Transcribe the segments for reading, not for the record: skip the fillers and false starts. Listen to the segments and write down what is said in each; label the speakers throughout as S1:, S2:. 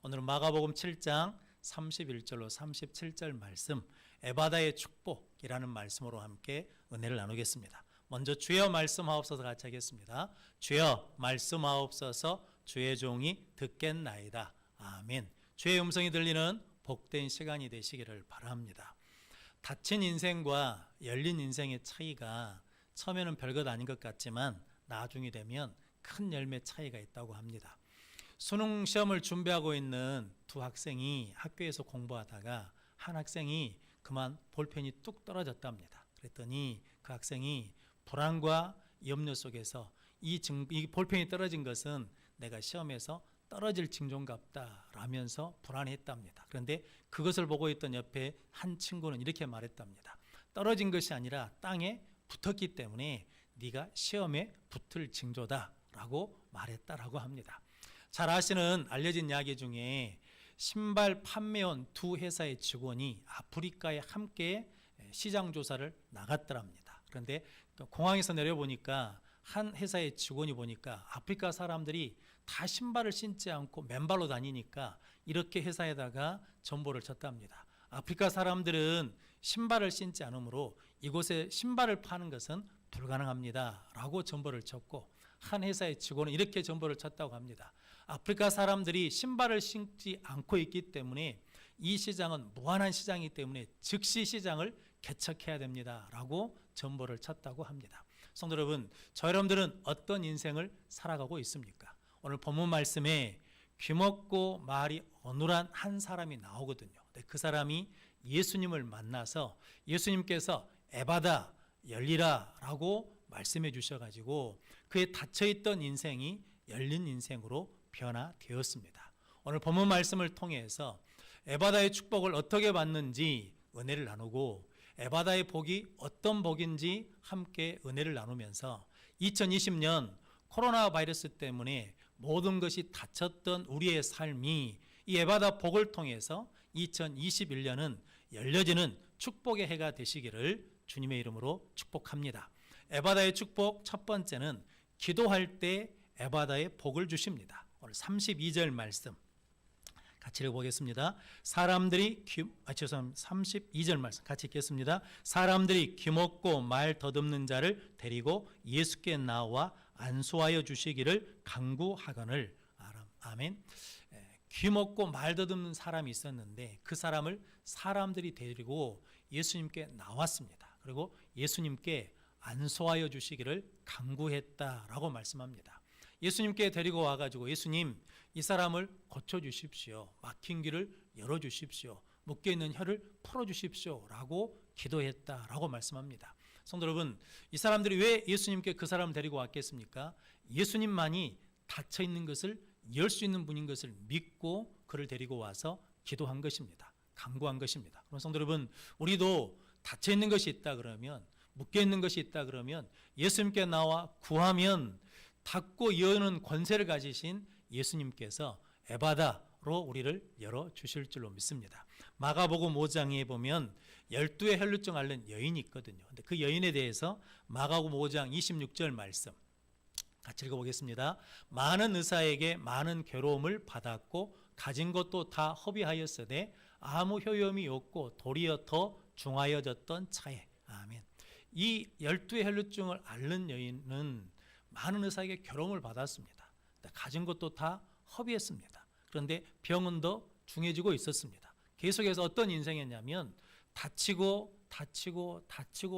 S1: 오늘은 마가복음 7장 31절로 37절 말씀, 에바다의 축복이라는 말씀으로 함께 은혜를 나누겠습니다. 먼저 주여 말씀하옵소서 같이 하겠습니다. 주여 말씀하옵소서, 주의 종이 듣겠나이다. 아멘. 주의 음성이 들리는 복된 시간이 되시기를 바랍니다. 닫힌 인생과 열린 인생의 차이가 처음에는 별것 아닌 것 같지만 나중이 되면 큰 열매 차이가 있다고 합니다. 수능 시험을 준비하고 있는 두 학생이 학교에서 공부하다가 한 학생이 그만 볼펜이 뚝 떨어졌답니다. 그랬더니 그 학생이 불안과 염려 속에서 이 볼펜이 떨어진 것은 내가 시험에서 떨어질 징조인갑다 라면서 불안했답니다. 그런데 그것을 보고 있던 옆에 한 친구는 이렇게 말했답니다. 떨어진 것이 아니라 땅에 붙었기 때문에 네가 시험에 붙을 징조다 라고 말했다라고 합니다. 잘 아시는 알려진 이야기 중에 신발 판매원 두 회사의 직원이 아프리카에 함께 시장 조사를 나갔더랍니다. 그런데 공항에서 내려보니까 한 회사의 직원이 보니까 아프리카 사람들이 다 신발을 신지 않고 맨발로 다니니까 이렇게 회사에다가 전보를 쳤답니다. 아프리카 사람들은 신발을 신지 않으므로 이곳에 신발을 파는 것은 불가능합니다 라고 전보를 쳤고, 한 회사의 직원은 이렇게 전보를 쳤다고 합니다. 아프리카 사람들이 신발을 신지 않고 있기 때문에 이 시장은 무한한 시장이기 때문에 즉시 시장을 개척해야 됩니다 라고 전보를 쳤다고 합니다. 성도 여러분, 저 여러분들은 어떤 인생을 살아가고 있습니까? 오늘 본문 말씀에 귀먹고 말이 어눌한 한 사람이 나오거든요. 그 사람이 예수님을 만나서 예수님께서 에바다 열리라 라고 말씀해 주셔가지고 그의 닫혀있던 인생이 열린 인생으로 변화되었습니다. 오늘 본문 말씀을 통해서 에바다의 축복을 어떻게 받는지 은혜를 나누고, 에바다의 복이 어떤 복인지 함께 은혜를 나누면서 2020년 코로나 바이러스 때문에 모든 것이 닫혔던 우리의 삶이 이 에바다 복을 통해서 2021년은 열려지는 축복의 해가 되시기를 주님의 이름으로 축복합니다. 에바다의 축복 첫 번째는 기도할 때 에바다의 복을 주십니다. 오늘 32절 말씀 같이 읽어보겠습니다. 32절 말씀 같이 읽겠습니다. 사람들이 귀먹고 말 더듬는 자를 데리고 예수께 나와 안수하여 주시기를 간구하거늘. 아멘. 귀먹고 말 더듬는 사람이 있었는데 그 사람을 사람들이 데리고 예수님께 나왔습니다. 그리고 예수님께 안수하여 주시기를 간구했다라고 말씀합니다. 예수님께 데리고 와가지고 예수님, 이 사람을 고쳐주십시오. 막힌 길을 열어주십시오. 묶여있는 혀를 풀어주십시오 라고 기도했다라고 말씀합니다. 성도 여러분, 이 사람들이 왜 예수님께 그 사람을 데리고 왔겠습니까? 예수님만이 닫혀있는 것을 열 수 있는 분인 것을 믿고 그를 데리고 와서 기도한 것입니다. 간구한 것입니다. 그럼 성도 여러분, 우리도 닫혀있는 것이 있다 그러면, 묶여있는 것이 있다 그러면 예수님께 나와 구하면 닫고 여는 권세를 가지신 예수님께서 에바다로 우리를 열어주실 줄로 믿습니다. 마가복음 5장에 보면 12의 혈루증 앓는 여인이 있거든요. 근데 그 여인에 대해서 마가복음 5장 26절 말씀 같이 읽어보겠습니다. 많은 의사에게 많은 괴로움을 받았고 가진 것도 다 허비하였으되 아무 효용이 없고 도리어 더 중하여졌던 차에. 아멘. 이 12의 혈루증을 앓는 여인은 많은 의사에게 괴로움을 받았습니다. 가진 것도 다 허비했습니다. 그런데 병은 더 중해지고 있었습니다. 계속해서 어떤 인생이었냐면 다치고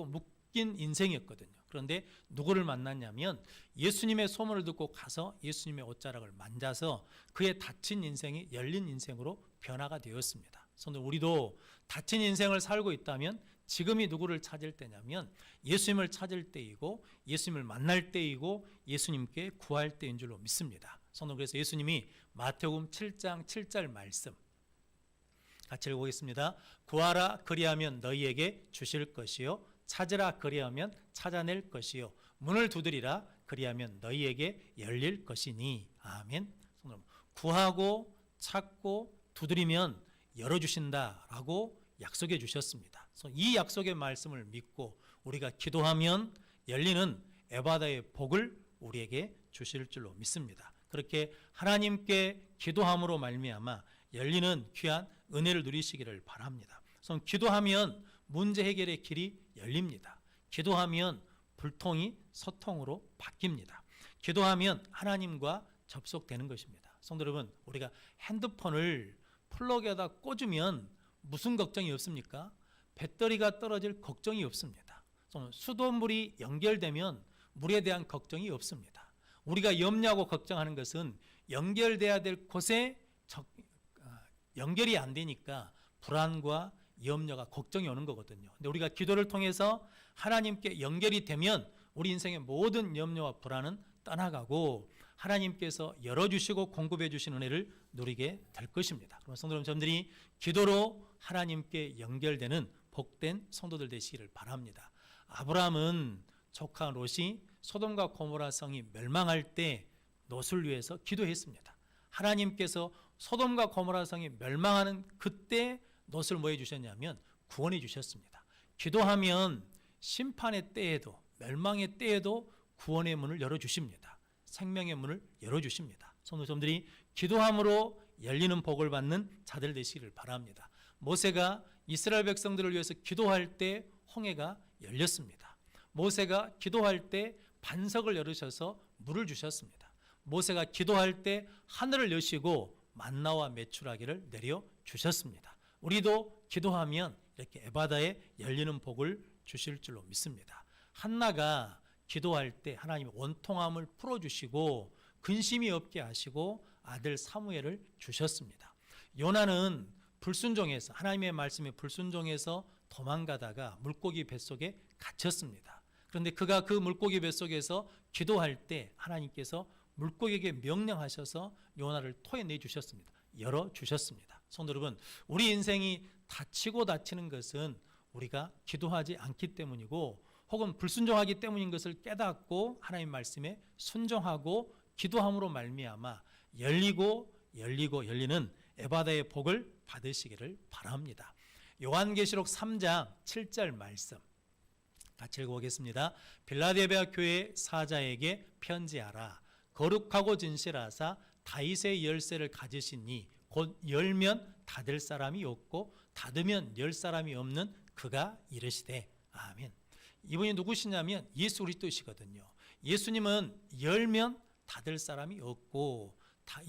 S1: 묶인 인생이었거든요. 그런데 누구를 만났냐면 예수님의 소문을 듣고 가서 예수님의 옷자락을 만져서 그의 닫힌 인생이 열린 인생으로 변화가 되었습니다. 그래서 우리도 닫힌 인생을 살고 있다면 지금이 누구를 찾을 때냐면 예수님을 찾을 때이고 예수님을 만날 때이고 예수님께 구할 때인 줄로 믿습니다. 그래서 예수님이 마태복음 7장 7절 말씀 같이 읽어보겠습니다. 구하라 그리하면 너희에게 주실 것이요 찾으라 그리하면 찾아낼 것이요 문을 두드리라 그리하면 너희에게 열릴 것이니. 아멘. 구하고 찾고 두드리면 열어주신다라고 약속해 주셨습니다. 그래서 이 약속의 말씀을 믿고 우리가 기도하면 열리는 에바다의 복을 우리에게 주실 줄로 믿습니다. 그렇게 하나님께 기도함으로 말미암아 열리는 귀한 은혜를 누리시기를 바랍니다. 그래서 기도하면 문제 해결의 길이 열립니다. 기도하면 불통이 서통으로 바뀝니다. 기도하면 하나님과 접속되는 것입니다. 성도 여러분, 우리가 핸드폰을 플러그에다 꽂으면 무슨 걱정이 없습니까? 배터리가 떨어질 걱정이 없습니다. 수돗물이 연결되면 물에 대한 걱정이 없습니다. 우리가 염려하고 걱정하는 것은 연결돼야 될 곳에 연결이 안 되니까 불안과 염려가 걱정이 오는 거거든요. 근데 우리가 기도를 통해서 하나님께 연결이 되면 우리 인생의 모든 염려와 불안은 떠나가고 하나님께서 열어주시고 공급해 주신 은혜를 누리게 될 것입니다. 그럼 성도 여러분, 저들이 기도로 하나님께 연결되는 복된 성도들 되시기를 바랍니다. 아브라함은 조카 롯이 소돔과 고모라 성이 멸망할 때 롯을 위해서 기도했습니다. 하나님께서 소돔과 고모라 성이 멸망하는 그때 롯을 뭐 해주셨냐면 구원해 주셨습니다. 기도하면 심판의 때에도 멸망의 때에도 구원의 문을 열어주십니다. 생명의 문을 열어주십니다. 성도님들이 기도함으로 열리는 복을 받는 자들 되시기를 바랍니다. 모세가 이스라엘 백성들을 위해서 기도할 때 홍해가 열렸습니다. 모세가 기도할 때 반석을 열으셔서 물을 주셨습니다. 모세가 기도할 때 하늘을 여시고 만나와 메추라기를 내려 주셨습니다. 우리도 기도하면 이렇게 에바다에 열리는 복을 주실 줄로 믿습니다. 한나가 기도할 때 하나님이 원통함을 풀어주시고 근심이 없게 하시고 아들 사무엘을 주셨습니다. 요나는 불순종해서 하나님의 말씀에 불순종해서 도망가다가 물고기 뱃속에 갇혔습니다. 그런데 그가 그 물고기 뱃속에서 기도할 때 하나님께서 물고기에게 명령하셔서 요나를 토해내 주셨습니다. 열어주셨습니다. 성도 여러분, 우리 인생이 다치고 다치는 것은 우리가 기도하지 않기 때문이고 혹은 불순종하기 때문인 것을 깨닫고 하나님 말씀에 순종하고 기도함으로 말미암아 열리는 에바다의 복을 받으시기를 바랍니다. 요한계시록 3장 7절 말씀 같이 읽어보겠습니다. 빌라델비아 교회 사자에게 편지하라. 거룩하고 진실하사 다윗의 열쇠를 가지시니 곧 열면 닫을 사람이 없고 닫으면 열 사람이 없는 그가 이르시되 아멘. 이분이 누구시냐면 예수 그리스도시거든요. 예수님은 열면 닫을 사람이 없고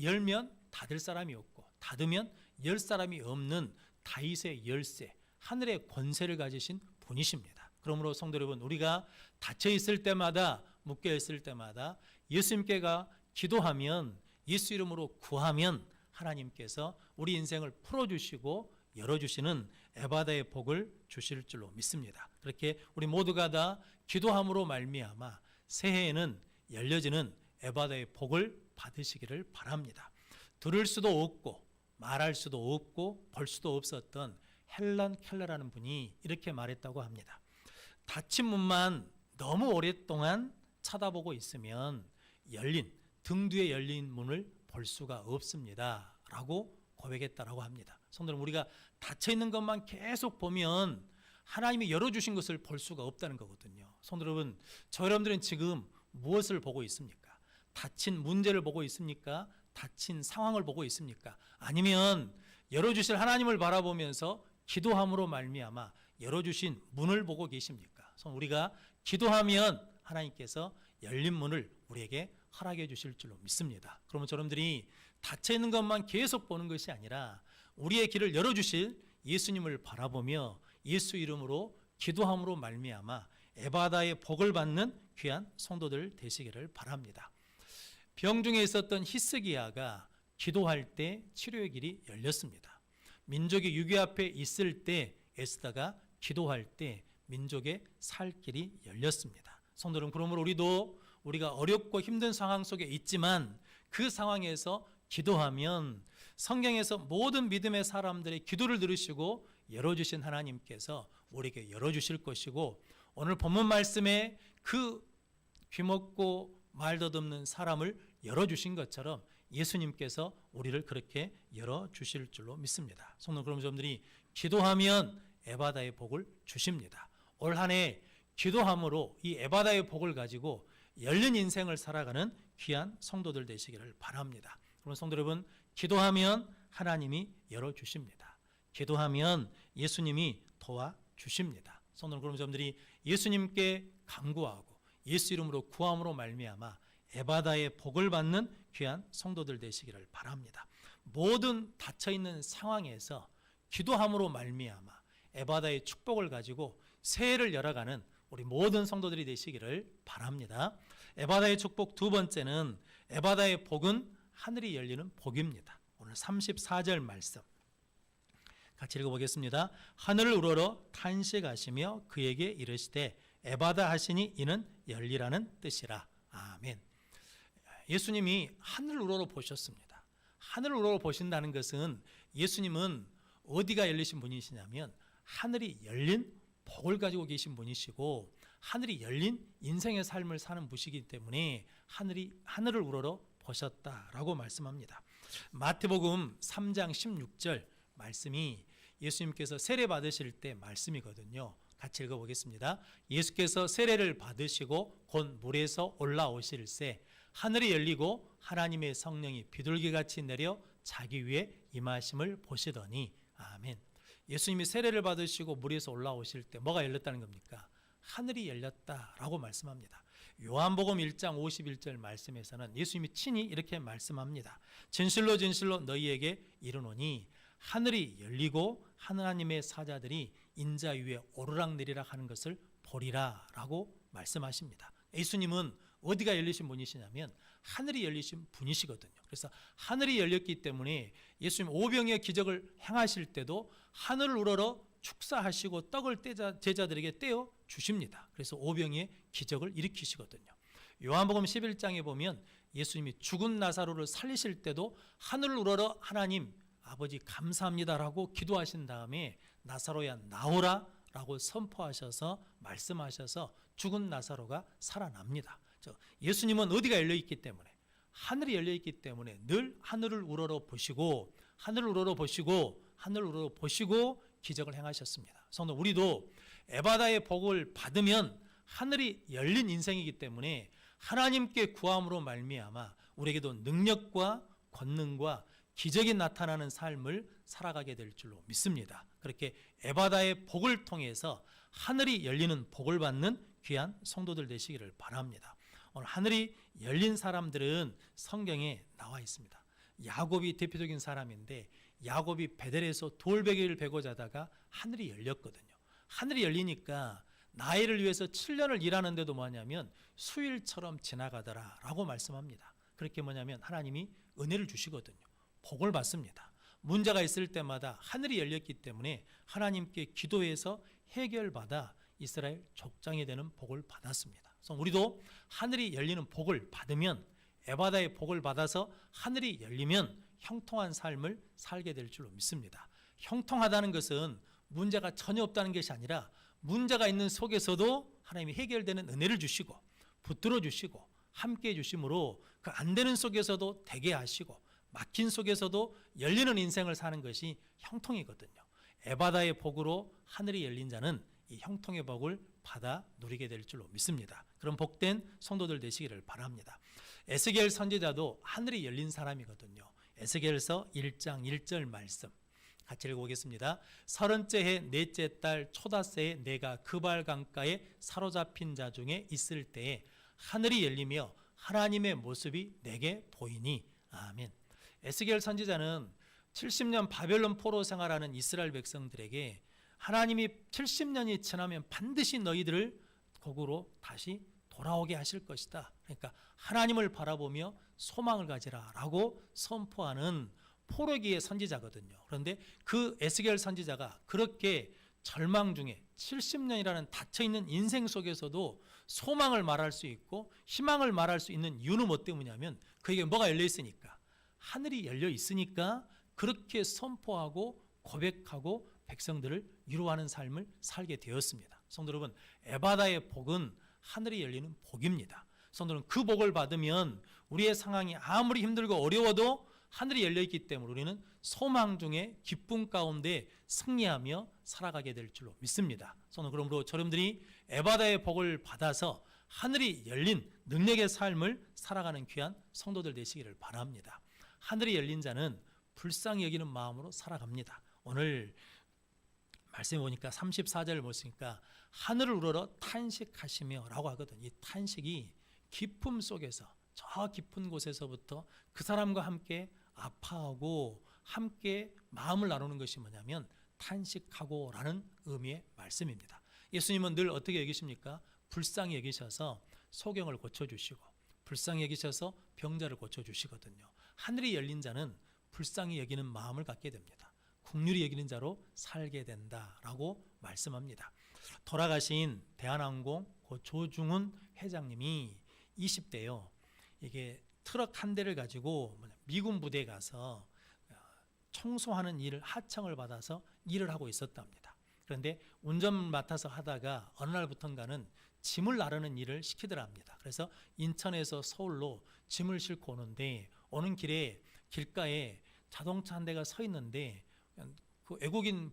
S1: 열면 닫을 사람이 없고 닫으면 열 사람이 없는 다윗의 열쇠, 하늘의 권세를 가지신 분이십니다. 그러므로 성도 여러분, 우리가 닫혀 있을 때마다 묶여 있을 때마다 예수님께가 기도하면 예수 이름으로 구하면 하나님께서 우리 인생을 풀어주시고 열어주시는 에바다의 복을 주실 줄로 믿습니다. 그렇게 우리 모두가 다 기도함으로 말미암아 새해에는 열려지는 에바다의 복을 받으시기를 바랍니다. 들을 수도 없고 말할 수도 없고 볼 수도 없었던 헬런 켈러라는 분이 이렇게 말했다고 합니다. 닫힌 문만 너무 오랫동안 쳐다보고 있으면 등 뒤에 열린 문을 볼 수가 없습니다 라고 고백했다라고 합니다. 성도는 우리가 닫혀있는 것만 계속 보면 하나님이 열어주신 것을 볼 수가 없다는 거거든요. 성도 여러분, 저 여러분들은 지금 무엇을 보고 있습니까? 닫힌 문제를 보고 있습니까? 닫힌 상황을 보고 있습니까? 아니면 열어주실 하나님을 바라보면서 기도함으로 말미암아 열어주신 문을 보고 계십니까? 우리가 기도하면 하나님께서 열린 문을 우리에게 허락해 주실 줄로 믿습니다. 그러면 여러분들이 닫혀있는 것만 계속 보는 것이 아니라 우리의 길을 열어주실 예수님을 바라보며 예수 이름으로 기도함으로 말미암아 에바다의 복을 받는 귀한 성도들 되시기를 바랍니다. 병중에 있었던 히스기야가 기도할 때 치료의 길이 열렸습니다. 민족이 유교 앞에 있을 때 에스더가 기도할 때 민족의 살 길이 열렸습니다. 성도는 그러므로 우리가 어렵고 힘든 상황 속에 있지만 그 상황에서 기도하면 성경에서 모든 믿음의 사람들의 기도를 들으시고 열어주신 하나님께서 우리에게 열어주실 것이고 오늘 본문 말씀에 그 귀먹고 말 더듬는 사람을 열어주신 것처럼 예수님께서 우리를 그렇게 열어주실 줄로 믿습니다. 성도 여러분들이 기도하면 에바다의 복을 주십니다. 올 한 해 기도함으로 이 에바다의 복을 가지고 열린 인생을 살아가는 귀한 성도들 되시기를 바랍니다. 그럼 성도 여러분, 기도하면 하나님이 열어주십니다. 기도하면 예수님이 도와주십니다. 성도 그럼 여러분들이 예수님께 간구하고 예수 이름으로 구함으로 말미암아 에바다의 복을 받는 귀한 성도들 되시기를 바랍니다. 모든 닫혀있는 상황에서 기도함으로 말미암아 에바다의 축복을 가지고 새해를 열어가는 우리 모든 성도들이 되시기를 바랍니다. 에바다의 축복 두 번째는 에바다의 복은 하늘이 열리는 복입니다. 오늘 34절 말씀 같이 읽어보겠습니다. 하늘을 우러러 탄식하시며 그에게 이르시되 에바다 하시니 이는 열리라는 뜻이라. 아멘. 예수님이 하늘을 우러러 보셨습니다. 하늘을 우러러 보신다는 것은 예수님은 어디가 열리신 분이시냐면 하늘이 열린 복을 가지고 계신 분이시고 하늘이 열린 인생의 삶을 사는 분이시기 때문에 하늘을 우러러 보셨다라고 말씀합니다. 마태복음 3장 16절 말씀이 예수님께서 세례 받으실 때 말씀이거든요. 같이 읽어보겠습니다. 예수께서 세례를 받으시고 곧 물에서 올라오실새 하늘이 열리고 하나님의 성령이 비둘기같이 내려 자기 위에 임하심을 보시더니. 아멘. 예수님이 세례를 받으시고 물에서 올라오실 때 뭐가 열렸다는 겁니까? 하늘이 열렸다라고 말씀합니다. 요한복음 1장 51절 말씀에서는 예수님이 친히 이렇게 말씀합니다. 진실로 진실로 너희에게 이르노니 하늘이 열리고 하나님의 사자들이 인자 위에 오르락내리락 하는 것을 보리라 라고 말씀하십니다. 예수님은 어디가 열리신 분이시냐면 하늘이 열리신 분이시거든요. 그래서 하늘이 열렸기 때문에 예수님 오병이어 기적을 행하실 때도 하늘을 우러러 축사하시고 떡을 제자들에게 떼어 주십니다. 그래서 오병이의 기적을 일으키시거든요. 요한복음 11장에 보면 예수님이 죽은 나사로를 살리실 때도 하늘을 우러러 하나님 아버지 감사합니다라고 기도하신 다음에 나사로야 나오라 라고 선포하셔서 말씀하셔서 죽은 나사로가 살아납니다. 예수님은 어디가 열려있기 때문에 하늘이 열려있기 때문에 늘 하늘을 우러러 보시고 하늘을 우러러 보시고 하늘을 우러러 보시고 기적을 행하셨습니다. 성도 우리도 에바다의 복을 받으면 하늘이 열린 인생이기 때문에 하나님께 구함으로 말미암아 우리에게도 능력과 권능과 기적이 나타나는 삶을 살아가게 될 줄로 믿습니다. 그렇게 에바다의 복을 통해서 하늘이 열리는 복을 받는 귀한 성도들 되시기를 바랍니다. 오늘 하늘이 열린 사람들은 성경에 나와 있습니다. 야곱이 대표적인 사람인데 야곱이 베델에서 돌베개를 베고 자다가 하늘이 열렸거든요. 하늘이 열리니까 나이를 위해서 7년을 일하는데도 뭐냐면 수일처럼 지나가더라 라고 말씀합니다. 그렇게 뭐냐면 하나님이 은혜를 주시거든요. 복을 받습니다. 문제가 있을 때마다 하늘이 열렸기 때문에 하나님께 기도해서 해결받아 이스라엘 족장이 되는 복을 받았습니다. 그래서 우리도 하늘이 열리는 복을 받으면 에바다의 복을 받아서 하늘이 열리면 형통한 삶을 살게 될 줄로 믿습니다. 형통하다는 것은 문제가 전혀 없다는 것이 아니라 문제가 있는 속에서도 하나님이 해결되는 은혜를 주시고 붙들어 주시고 함께 해주심으로 그 안 되는 속에서도 되게 하시고 막힌 속에서도 열리는 인생을 사는 것이 형통이거든요. 에바다의 복으로 하늘이 열린 자는 이 형통의 복을 받아 누리게 될 줄로 믿습니다. 그런 복된 성도들 되시기를 바랍니다. 에스겔 선지자도 하늘이 열린 사람이거든요. 에스겔서 1장 1절 말씀 같이 읽어보겠습니다. 30째 해 넷째 달 초닷새에 내가 그발 강가에 사로잡힌 자 중에 있을 때에 하늘이 열리며 하나님의 모습이 내게 보이니. 아멘. 에스겔 선지자는 70년 바벨론 포로 생활하는 이스라엘 백성들에게 하나님이 70년이 지나면 반드시 너희들을 거꾸로 다시 돌아오게 하실 것이다. 그러니까 하나님을 바라보며 소망을 가지라 라고 선포하는 포로기의 선지자거든요. 그런데 그 에스겔 선지자가 그렇게 절망 중에 70년이라는 닫혀있는 인생 속에서도 소망을 말할 수 있고 희망을 말할 수 있는 이유는 뭐 때문이냐면 그에게 뭐가 열려 있으니까, 하늘이 열려 있으니까 그렇게 선포하고 고백하고 백성들을 위로하는 삶을 살게 되었습니다. 성도 여러분, 에바다의 복은 하늘이 열리는 복입니다. 성도는 그 복을 받으면 우리의 상황이 아무리 힘들고 어려워도 하늘이 열려있기 때문에 우리는 소망 중에 기쁨 가운데 승리하며 살아가게 될 줄로 믿습니다. 저는 그러므로 여러분들이 에바다의 복을 받아서 하늘이 열린 능력의 삶을 살아가는 귀한 성도들 되시기를 바랍니다. 하늘이 열린 자는 불쌍히 여기는 마음으로 살아갑니다. 오늘 말씀해 보니까 34절을 보니까 하늘을 우러러 탄식하시며 라고 하거든. 이 탄식이 기쁨 속에서 저 깊은 곳에서부터 그 사람과 함께 아파하고 함께 마음을 나누는 것이 뭐냐면 탄식하고 라는 의미의 말씀입니다. 예수님은 늘 어떻게 여기십니까? 불쌍히 여기셔서 소경을 고쳐주시고 불쌍히 여기셔서 병자를 고쳐주시거든요. 하늘이 열린 자는 불쌍히 여기는 마음을 갖게 됩니다. 긍휼히 여기는 자로 살게 된다라고 말씀합니다. 돌아가신 대한항공 고 조중훈 회장님이 20대요. 이게 트럭 한 대를 가지고 미군 부대에 가서 청소하는 일을 하청을 받아서 일을 하고 있었답니다. 그런데 운전 맡아서 하다가 어느 날부턴가는 짐을 나르는 일을 시키더랍니다. 그래서 인천에서 서울로 짐을 싣고 오는데 오는 길에 길가에 자동차 한 대가 서 있는데 그 외국인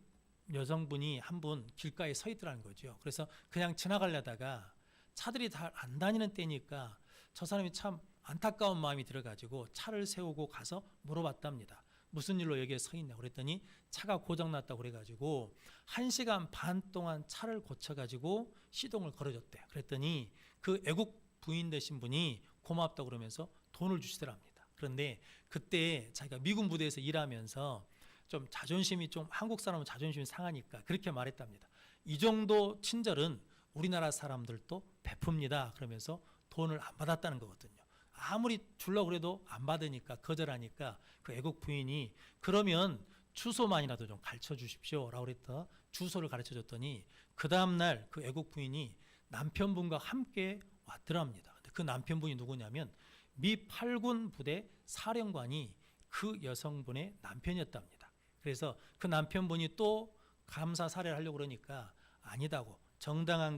S1: 여성분이 한 분 길가에 서 있더라는 거죠. 그래서 그냥 지나가려다가 차들이 다 안 다니는 때니까 저 사람이 참 안타까운 마음이 들어가지고 차를 세우고 가서 물어봤답니다. 무슨 일로 여기에 서 있냐고 그랬더니 차가 고장났다고 그래가지고 1시간 반 동안 차를 고쳐가지고 시동을 걸어줬대요. 그랬더니 그 애국 부인 되신 분이 고맙다고 그러면서 돈을 주시더랍니다. 그런데 그때 자기가 미군 부대에서 일하면서 좀 자존심이 좀 한국 사람은 자존심이 상하니까 그렇게 말했답니다. 이 정도 친절은 우리나라 사람들도 베풉니다. 그러면서 돈을 안 받았다는 거거든요. 아무리 주려고 그래도 안 받으니까 거절하니까 그 애국 부인이 그러면 주소만이라도 좀 가르쳐 주십시오 라고 그랬다. 주소를 가르쳐 줬더니 그 다음날 그 애국 부인이 남편분과 함께 왔더랍니다. 그 남편분이 누구냐면 미 8군 부대 사령관이 그 여성분의 남편이었답니다. 그래서 그 남편분이 또 감사 사례를 하려고 그러니까 아니다고 정당한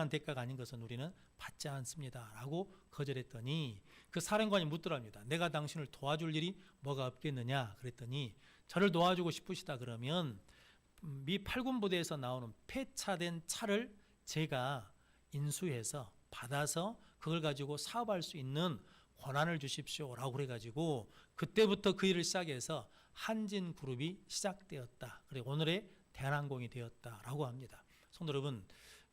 S1: 대가가 아닌 것은 우리는 받지 않습니다 라고 거절했더니 그 사령관이 묻더랍니다. 내가 당신을 도와줄 일이 뭐가 없겠느냐 그랬더니 저를 도와주고 싶으시다 그러면 미 8군 부대에서 나오는 폐차된 차를 제가 인수해서 받아서 그걸 가지고 사업할 수 있는 권한을 주십시오 라고 그래가지고 그때부터 그 일을 시작해서 한진그룹이 시작되었다. 그리고 오늘의 대한항공이 되었다라고 합니다. 성도 여러분,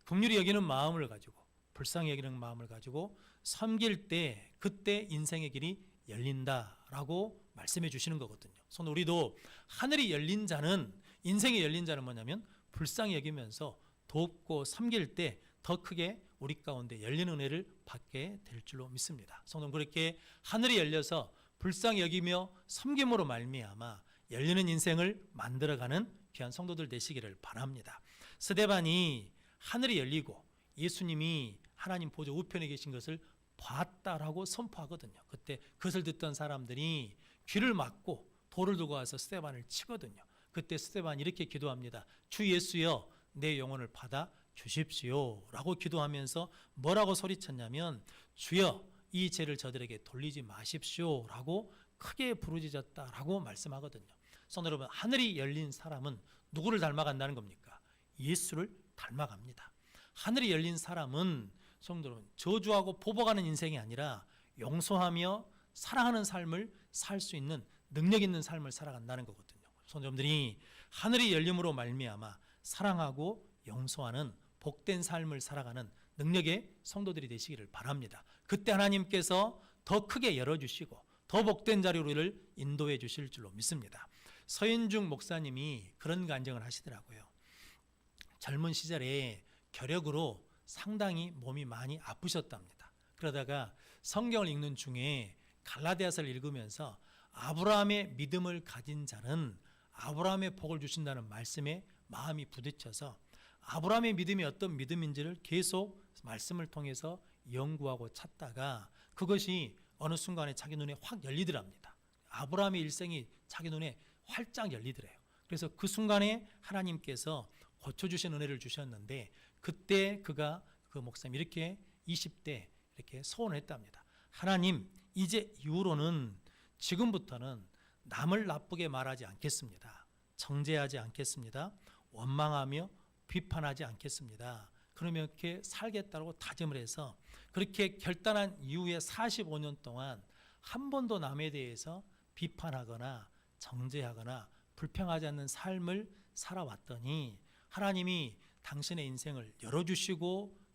S1: 긍휼히 여기는 마음을 가지고 불쌍히 여기는 마음을 가지고 섬길 때 그때 인생의 길이 열린다라고 말씀해 주시는 거거든요. 성도 우리도 하늘이 열린 자는 인생이 열린 자는 뭐냐면 불쌍히 여기면서 돕고 섬길 때 더 크게 우리 가운데 열린 은혜를 받게 될 줄로 믿습니다. 성도 그렇게 하늘이 열려서 불쌍히 여기며 섬김으로 말미암아 열리는 인생을 만들어가는 귀한 성도들 되시기를 바랍니다. 스데반이 하늘이 열리고 예수님이 하나님 보좌 우편에 계신 것을 봤다라고 선포하거든요. 그때 그것을 듣던 사람들이 귀를 막고 돌을 들고 와서 스데반을 치거든요. 그때 스데반이 이렇게 기도합니다. 주 예수여 내 영혼을 받아 주십시오 라고 기도하면서 뭐라고 소리쳤냐면 주여 이 죄를 저들에게 돌리지 마십시오 라고 크게 부르짖었다라고 말씀하거든요. 성도 여러분, 하늘이 열린 사람은 누구를 닮아간다는 겁니까? 예수를 닮아갑니다. 하늘이 열린 사람은 성도 여러분, 저주하고 보복하는 인생이 아니라 용서하며 사랑하는 삶을 살 수 있는 능력 있는 삶을 살아간다는 거거든요. 성도 여러분들이 하늘이 열림으로 말미암아 사랑하고 용서하는 복된 삶을 살아가는 능력의 성도들이 되시기를 바랍니다. 그때 하나님께서 더 크게 열어주시고 더 복된 자리로 우리를 인도해 주실 줄로 믿습니다. 서인중 목사님이 그런 간증을 하시더라고요. 젊은 시절에 결핵으로 상당히 몸이 많이 아프셨답니다. 그러다가 성경을 읽는 중에 갈라디아서를 읽으면서 아브라함의 믿음을 가진 자는 아브라함의 복을 주신다는 말씀에 마음이 부딪혀서 아브라함의 믿음이 어떤 믿음인지를 계속 말씀을 통해서 연구하고 찾다가 그것이 어느 순간에 자기 눈에 확 열리더랍니다. 아브라함의 일생이 자기 눈에 활짝 열리더래요. 그래서 그 순간에 하나님께서 고쳐주신 은혜를 주셨는데 그때 그 목사님이 이렇게 20대 이렇게 소원을 했답니다. 하나님, 이제 이후로는 지금부터는 남을 나쁘게 말하지 않겠습니다. 정죄하지 않겠습니다. 원망하며 비판하지 않겠습니다. 그러면 이렇게 살겠다고 다짐을 해서 그렇게 결단한 이후에 45년 동안 한 번도 남에 대해서 비판하거나 정죄하거나 불평하지 않는 삶을 살아왔더니 하나님이 당신의 인생을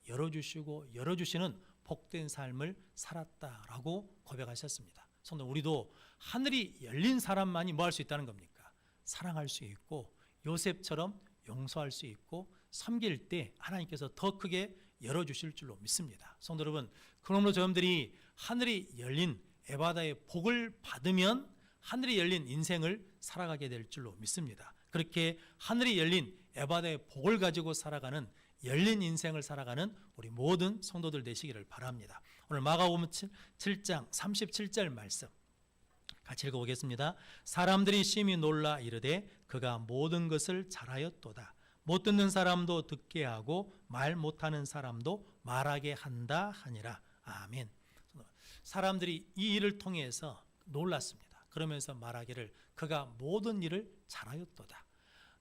S1: 열어주시는 복된 삶을 살았다라고 고백하셨습니다. 성도, 우리도 하늘이 열린 사람만이 뭐 할 수 있다는 겁니까? 사랑할 수 있고 요셉처럼 용서할 수 있고 섬길 때 하나님께서 더 크게 열어주실 줄로 믿습니다. 성도 여러분, 그러므로 저러분들이 하늘이 열린 에바다의 복을 받으면 하늘이 열린 인생을 살아가게 될 줄로 믿습니다. 그렇게 하늘이 열린 에바다의 복을 가지고 살아가는 열린 인생을 살아가는 우리 모든 성도들 되시기를 바랍니다. 오늘 마가복음 7장 37절 말씀 같이 읽어보겠습니다. 사람들이 심히 놀라 이르되 그가 모든 것을 잘하였도다. 못 듣는 사람도 듣게 하고 말 못하는 사람도 말하게 한다 하니라. 아멘. 사람들이 이 일을 통해서 놀랐습니다. 그러면서 말하기를 그가 모든 일을 잘하였도다.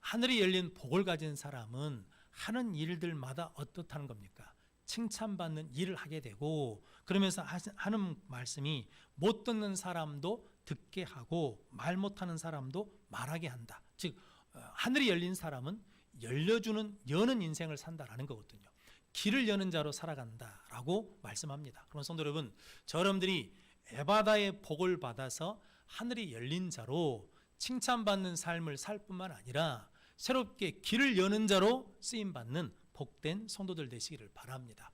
S1: 하늘이 열린 복을 가진 사람은 하는 일들마다 어떻다는 겁니까? 칭찬받는 일을 하게 되고, 그러면서 하는 말씀이 못 듣는 사람도 듣게 하고 말 못하는 사람도 말하게 한다. 즉 하늘이 열린 사람은 여는 인생을 산다라는 거거든요. 길을 여는 자로 살아간다라고 말씀합니다. 그러면 성도 여러분, 여러분들이 에바다의 복을 받아서 하늘이 열린 자로 칭찬받는 삶을 살 뿐만 아니라 새롭게 길을 여는 자로 쓰임받는 복된 성도들 되시기를 바랍니다.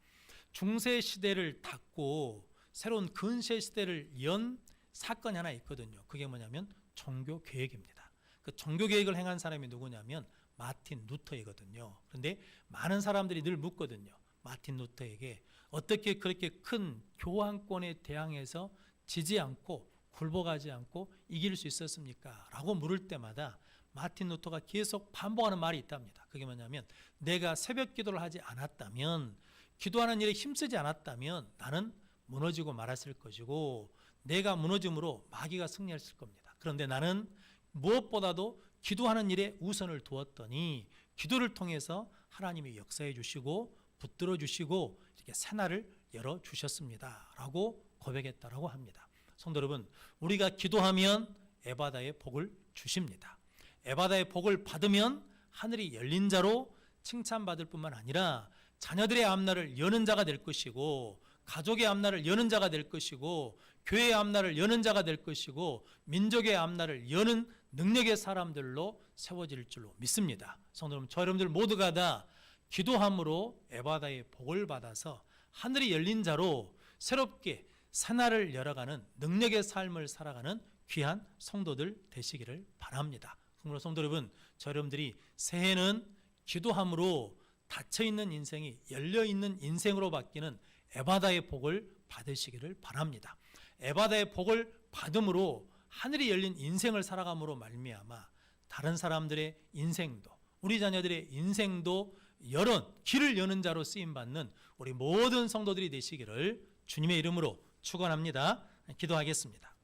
S1: 중세 시대를 닫고 새로운 근세 시대를 연 사건이 하나 있거든요. 그게 뭐냐면 종교 개혁입니다. 그 종교 개혁을 행한 사람이 누구냐면 마틴 루터이거든요. 그런데 많은 사람들이 늘 묻거든요. 마틴 루터에게 어떻게 그렇게 큰 교황권에 대항해서 지지 않고 굴복하지 않고 이길 수 있었습니까? 라고 물을 때마다 마틴 루터가 계속 반복하는 말이 있답니다. 그게 뭐냐면 내가 새벽 기도를 하지 않았다면, 기도하는 일에 힘쓰지 않았다면 나는 무너지고 말았을 것이고 내가 무너짐으로 마귀가 승리했을 겁니다. 그런데 나는 무엇보다도 기도하는 일에 우선을 두었더니 기도를 통해서 하나님이 역사해 주시고 붙들어 주시고 이렇게 새날을 열어 주셨습니다 라고 고백했다라고 합니다. 성도 여러분, 우리가 기도하면 에바다의 복을 주십니다. 에바다의 복을 받으면 하늘이 열린 자로 칭찬받을 뿐만 아니라 자녀들의 앞날을 여는 자가 될 것이고, 가족의 앞날을 여는 자가 될 것이고, 교회의 앞날을 여는 자가 될 것이고, 민족의 앞날을 여는 능력의 사람들로 세워질 줄로 믿습니다. 성도 여러분, 저 여러분들 모두가 다 기도함으로 에바다의 복을 받아서 하늘이 열린 자로 새롭게 새날을 열어가는 능력의 삶을 살아가는 귀한 성도들 되시기를 바랍니다. 그러므로 성도 여러분, 저 여러분들이 새해는 기도함으로 닫혀있는 인생이 열려있는 인생으로 바뀌는 에바다의 복을 받으시기를 바랍니다. 에바다의 복을 받음으로 하늘이 열린 인생을 살아감으로 말미암아 다른 사람들의 인생도, 우리 자녀들의 인생도 길을 여는 자로 쓰임받는 우리 모든 성도들이 되시기를 주님의 이름으로 축원합니다. 기도하겠습니다.